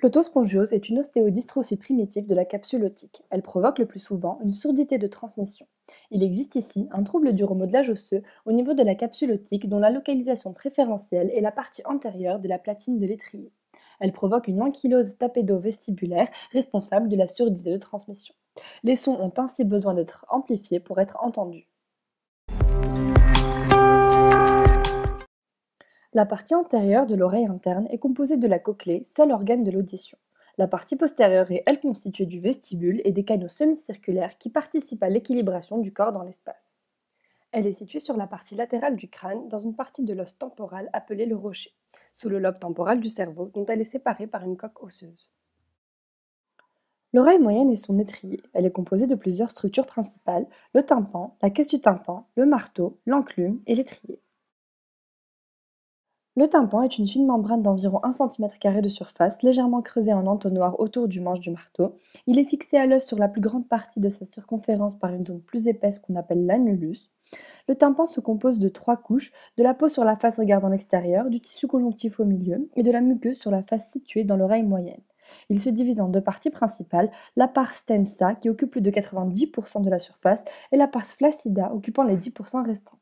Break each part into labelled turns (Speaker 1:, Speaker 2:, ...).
Speaker 1: L'autospongiose est une ostéodystrophie primitive de la capsule otique. Elle provoque le plus souvent une surdité de transmission. Il existe ici un trouble du remodelage osseux au niveau de la capsule otique dont la localisation préférentielle est la partie antérieure de la platine de l'étrier. Elle provoque une ankylose tapédo-vestibulaire responsable de la surdité de transmission. Les sons ont ainsi besoin d'être amplifiés pour être entendus. La partie antérieure de l'oreille interne est composée de la cochlée, seul organe de l'audition. La partie postérieure est, elle, constituée du vestibule et des canaux semi-circulaires qui participent à l'équilibration du corps dans l'espace. Elle est située sur la partie latérale du crâne, dans une partie de l'os temporal appelé le rocher, sous le lobe temporal du cerveau, dont elle est séparée par une coque osseuse. L'oreille moyenne est son étrier. Elle est composée de plusieurs structures principales, le tympan, la caisse du tympan, le marteau, l'enclume et l'étrier. Le tympan est une fine membrane d'environ 1 cm² de surface, légèrement creusée en entonnoir autour du manche du marteau. Il est fixé à l'os sur la plus grande partie de sa circonférence par une zone plus épaisse qu'on appelle l'annulus. Le tympan se compose de 3 couches, de la peau sur la face regardant l'extérieur, du tissu conjonctif au milieu et de la muqueuse sur la face située dans l'oreille moyenne. Il se divise en deux parties principales, la pars tensa qui occupe plus de 90% de la surface et la pars flaccida occupant les 10% restants.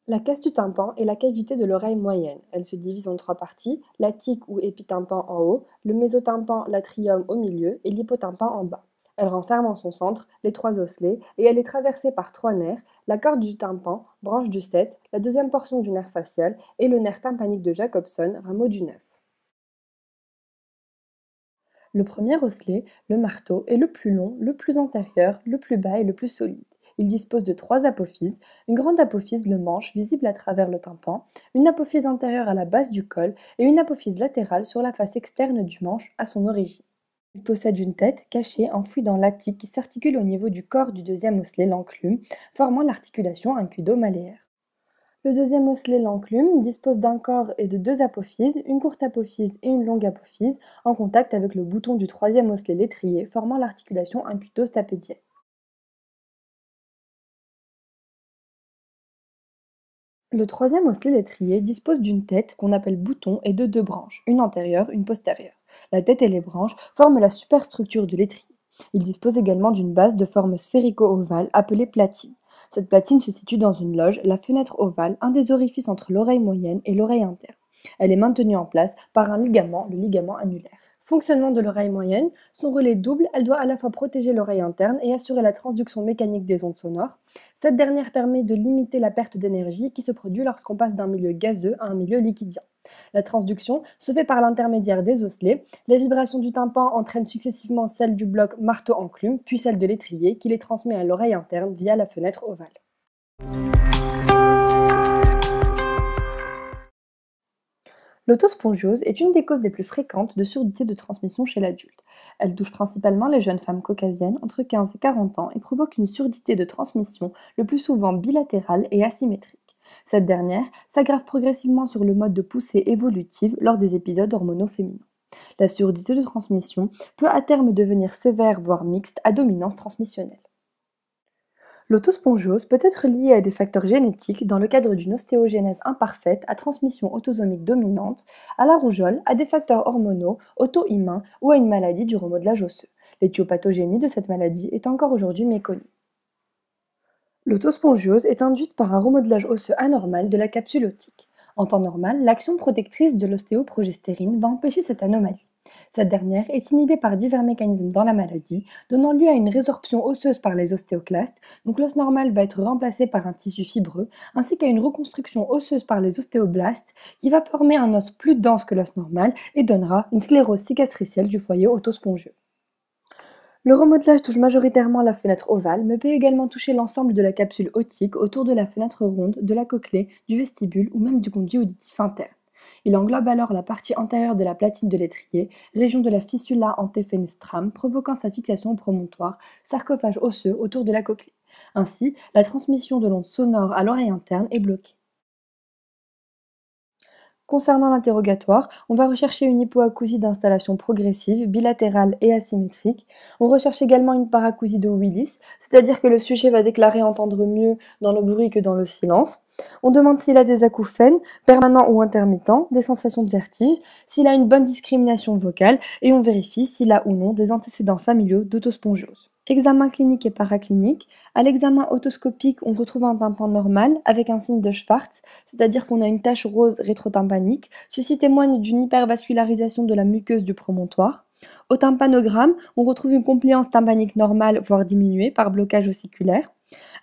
Speaker 1: La caisse du tympan est la cavité de l'oreille moyenne. Elle se divise en 3 parties, l'attique ou épitympan en haut, le mésotympan, l'atrium au milieu et l'hypotympan en bas. Elle renferme en son centre les 3 osselets et elle est traversée par 3 nerfs, la corde du tympan, branche du 7, la deuxième portion du nerf facial et le nerf tympanique de Jacobson, rameau du 9. Le premier osselet, le marteau, est le plus long, le plus antérieur, le plus bas et le plus solide. Il dispose de 3 apophyses, une grande apophyse, le manche, visible à travers le tympan, une apophyse antérieure à la base du col et une apophyse latérale sur la face externe du manche à son origine. Il possède une tête cachée enfouie dans l'attique qui s'articule au niveau du corps du deuxième osselet, l'enclume, formant l'articulation incudo-malléaire. Le deuxième osselet, l'enclume, dispose d'un corps et de 2 apophyses, une courte apophyse et une longue apophyse, en contact avec le bouton du troisième osselet, l'étrier, formant l'articulation incudo-stapédienne. Le troisième osselet, l'étrier, dispose d'une tête qu'on appelle bouton et de 2 branches, une antérieure, une postérieure. La tête et les branches forment la superstructure de l'étrier. Il dispose également d'une base de forme sphérico-ovale appelée platine. Cette platine se situe dans une loge, la fenêtre ovale, un des orifices entre l'oreille moyenne et l'oreille interne. Elle est maintenue en place par un ligament, le ligament annulaire. Fonctionnement de l'oreille moyenne. Son relais double, elle doit à la fois protéger l'oreille interne et assurer la transduction mécanique des ondes sonores. Cette dernière permet de limiter la perte d'énergie qui se produit lorsqu'on passe d'un milieu gazeux à un milieu liquidien. La transduction se fait par l'intermédiaire des osselets. Les vibrations du tympan entraînent successivement celles du bloc marteau-enclume, puis celles de l'étrier qui les transmet à l'oreille interne via la fenêtre ovale. L'autospongiose est une des causes les plus fréquentes de surdité de transmission chez l'adulte. Elle touche principalement les jeunes femmes caucasiennes entre 15 et 40 ans et provoque une surdité de transmission le plus souvent bilatérale et asymétrique. Cette dernière s'aggrave progressivement sur le mode de poussée évolutive lors des épisodes hormonaux féminins. La surdité de transmission peut à terme devenir sévère voire mixte à dominance transmissionnelle. L'autospongiose peut être liée à des facteurs génétiques dans le cadre d'une ostéogenèse imparfaite à transmission autosomique dominante, à la rougeole, à des facteurs hormonaux, auto-immuns ou à une maladie du remodelage osseux. L'éthiopathogénie de cette maladie est encore aujourd'hui méconnue. L'autospongiose est induite par un remodelage osseux anormal de la capsule otique. En temps normal, l'action protectrice de l'ostéoprogestérine va empêcher cette anomalie. Cette dernière est inhibée par divers mécanismes dans la maladie, donnant lieu à une résorption osseuse par les ostéoclastes, donc l'os normal va être remplacé par un tissu fibreux, ainsi qu'à une reconstruction osseuse par les ostéoblastes, qui va former un os plus dense que l'os normal et donnera une sclérose cicatricielle du foyer autospongieux. Le remodelage touche majoritairement la fenêtre ovale, mais peut également toucher l'ensemble de la capsule otique autour de la fenêtre ronde, de la cochlée, du vestibule ou même du conduit auditif interne. Il englobe alors la partie antérieure de la platine de l'étrier, région de la fistula antefenestram, provoquant sa fixation au promontoire, sarcophage osseux autour de la cochlée. Ainsi, la transmission de l'onde sonore à l'oreille interne est bloquée. Concernant l'interrogatoire, on va rechercher une hypoacousie d'installation progressive, bilatérale et asymétrique. On recherche également une paracousie de Willis, c'est-à-dire que le sujet va déclarer entendre mieux dans le bruit que dans le silence. On demande s'il a des acouphènes, permanents ou intermittents, des sensations de vertige, s'il a une bonne discrimination vocale, et on vérifie s'il a ou non des antécédents familiaux d'autospongiose. Examen clinique et paraclinique. À l'examen otoscopique, on retrouve un tympan normal avec un signe de Schwartz, c'est-à-dire qu'on a une tache rose rétrotympanique. Ceci témoigne d'une hypervascularisation de la muqueuse du promontoire. Au tympanogramme, on retrouve une compliance tympanique normale, voire diminuée par blocage ossiculaire.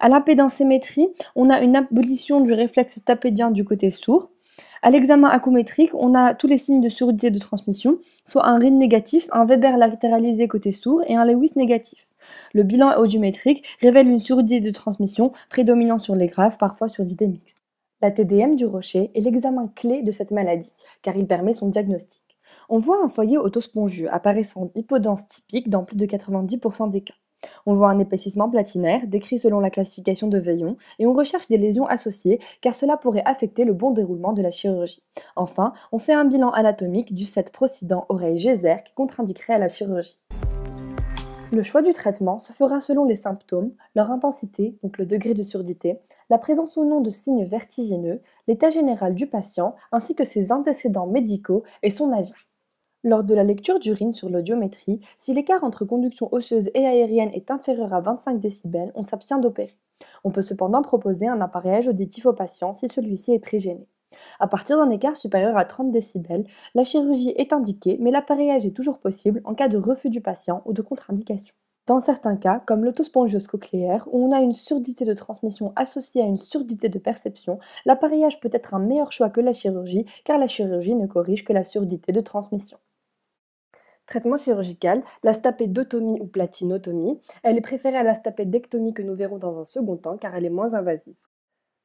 Speaker 1: À l'impédensémétrie, on a une abolition du réflexe stapédien du côté sourd. À l'examen acoumétrique, on a tous les signes de surdité de transmission, soit un RIN négatif, un Weber latéralisé côté sourd et un Lewis négatif. Le bilan audiométrique révèle une surdité de transmission prédominant sur les graves, parfois surdité mixte. La TDM du rocher est l'examen clé de cette maladie, car il permet son diagnostic. On voit un foyer autospongieux apparaissant hypodense typique dans plus de 90% des cas. On voit un épaississement platinaire, décrit selon la classification de Veillon, et on recherche des lésions associées, car cela pourrait affecter le bon déroulement de la chirurgie. Enfin, on fait un bilan anatomique du set procident oreille geyser qui contre-indiquerait à la chirurgie. Le choix du traitement se fera selon les symptômes, leur intensité, donc le degré de surdité, la présence ou non de signes vertigineux, l'état général du patient, ainsi que ses antécédents médicaux et son avis. Lors de la lecture d'urine sur l'audiométrie, si l'écart entre conduction osseuse et aérienne est inférieur à 25 décibels, on s'abstient d'opérer. On peut cependant proposer un appareillage auditif au patient si celui-ci est très gêné. À partir d'un écart supérieur à 30 décibels, la chirurgie est indiquée, mais l'appareillage est toujours possible en cas de refus du patient ou de contre-indication. Dans certains cas, comme l'autospongiose cochléaire, où on a une surdité de transmission associée à une surdité de perception, l'appareillage peut être un meilleur choix que la chirurgie, car la chirurgie ne corrige que la surdité de transmission. Traitement chirurgical, la stapédotomie ou platinotomie. Elle est préférée à la stapédectomie que nous verrons dans un second temps car elle est moins invasive.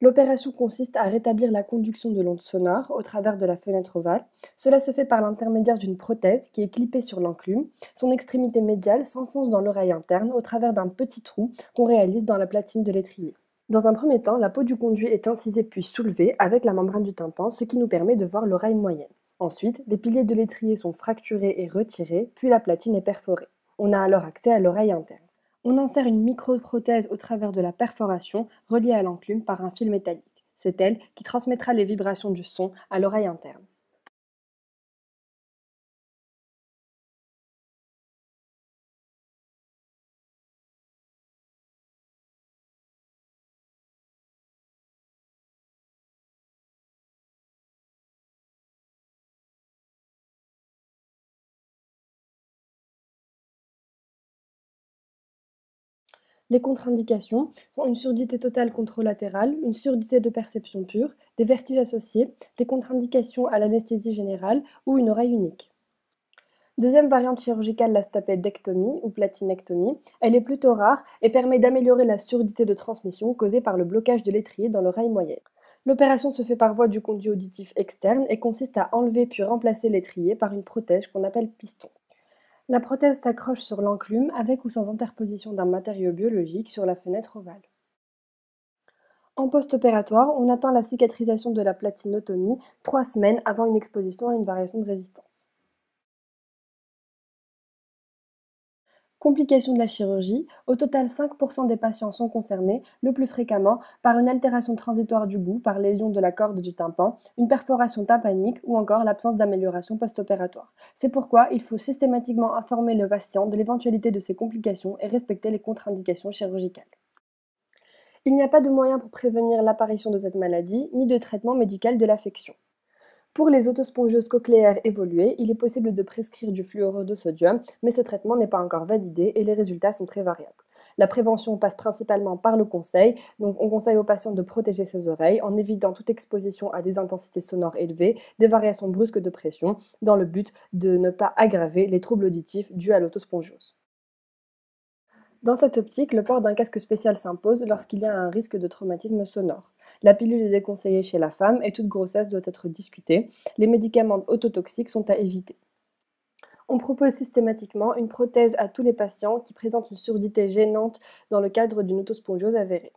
Speaker 1: L'opération consiste à rétablir la conduction de l'onde sonore au travers de la fenêtre ovale. Cela se fait par l'intermédiaire d'une prothèse qui est clippée sur l'enclume. Son extrémité médiale s'enfonce dans l'oreille interne au travers d'un petit trou qu'on réalise dans la platine de l'étrier. Dans un premier temps, la peau du conduit est incisée puis soulevée avec la membrane du tympan, ce qui nous permet de voir l'oreille moyenne. Ensuite, les piliers de l'étrier sont fracturés et retirés, puis la platine est perforée. On a alors accès à l'oreille interne. On insère une microprothèse au travers de la perforation reliée à l'enclume par un fil métallique. C'est elle qui transmettra les vibrations du son à l'oreille interne. Les contre-indications sont une surdité totale contralatérale, une surdité de perception pure, des vertiges associés, des contre-indications à l'anesthésie générale ou une oreille unique. Deuxième variante chirurgicale, la stapédectomie ou platinectomie. Elle est plutôt rare et permet d'améliorer la surdité de transmission causée par le blocage de l'étrier dans l'oreille moyenne. L'opération se fait par voie du conduit auditif externe et consiste à enlever puis remplacer l'étrier par une prothèse qu'on appelle piston. La prothèse s'accroche sur l'enclume avec ou sans interposition d'un matériau biologique sur la fenêtre ovale. En post-opératoire, on attend la cicatrisation de la platinotomie 3 semaines avant une exposition à une variation de résistance. Complications de la chirurgie, au total 5% des patients sont concernés, le plus fréquemment par une altération transitoire du goût, par lésion de la corde du tympan, une perforation tympanique ou encore l'absence d'amélioration post-opératoire. C'est pourquoi il faut systématiquement informer le patient de l'éventualité de ces complications et respecter les contre-indications chirurgicales. Il n'y a pas de moyen pour prévenir l'apparition de cette maladie, ni de traitement médical de l'affection. Pour les autospongieuses cochléaires évoluées, il est possible de prescrire du fluorure de sodium, mais ce traitement n'est pas encore validé et les résultats sont très variables. La prévention passe principalement par le conseil, donc on conseille aux patients de protéger ses oreilles en évitant toute exposition à des intensités sonores élevées, des variations brusques de pression, dans le but de ne pas aggraver les troubles auditifs dus à l'autospongiose. Dans cette optique, le port d'un casque spécial s'impose lorsqu'il y a un risque de traumatisme sonore. La pilule est déconseillée chez la femme et toute grossesse doit être discutée. Les médicaments ototoxiques sont à éviter. On propose systématiquement une prothèse à tous les patients qui présentent une surdité gênante dans le cadre d'une autospongiose avérée.